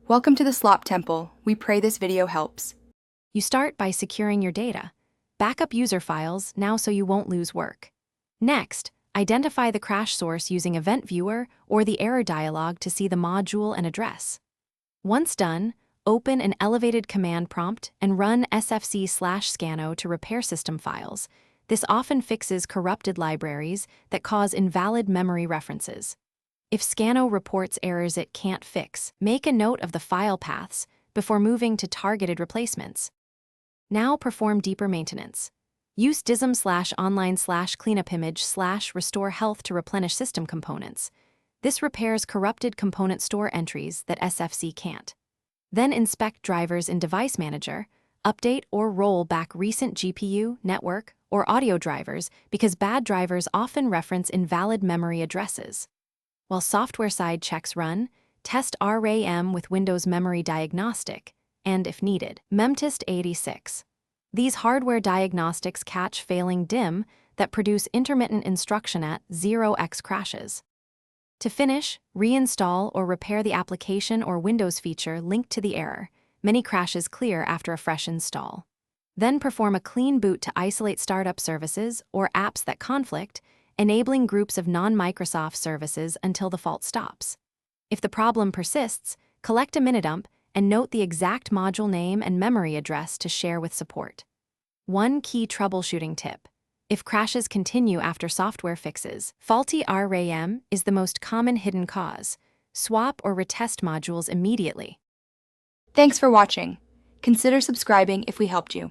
Welcome to the Slop Temple. We pray this video helps. You start by securing your data. Backup user files now so you won't lose work. Next, identify the crash source using Event Viewer or the error dialog to see the module and address. Once done, open an elevated command prompt and run sfc/scano to repair system files. This often fixes corrupted libraries that cause invalid memory references. If Scano reports errors it can't fix, make a note of the file paths before moving to targeted replacements. Now perform deeper maintenance. Use dism/online/cleanupimage/restore health to replenish system components. This repairs corrupted component store entries that SFC can't. Then inspect drivers in Device Manager, update or roll back recent GPU, network, or audio drivers because bad drivers often reference invalid memory addresses. While software-side checks run, test RAM with Windows Memory Diagnostic, and if needed, memtest 86. These hardware diagnostics catch failing DIMM that produce intermittent instruction at 0x crashes. To finish, reinstall or repair the application or Windows feature linked to the error. Many crashes clear after a fresh install. Then perform a clean boot to isolate startup services or apps that conflict, enabling groups of non-Microsoft services until the fault stops. If the problem persists, collect a minidump and note the exact module name and memory address to share with support. One key troubleshooting tip. If crashes continue after software fixes, faulty RAM is the most common hidden cause. Swap or retest modules immediately. Thanks for watching. Consider subscribing if we helped you.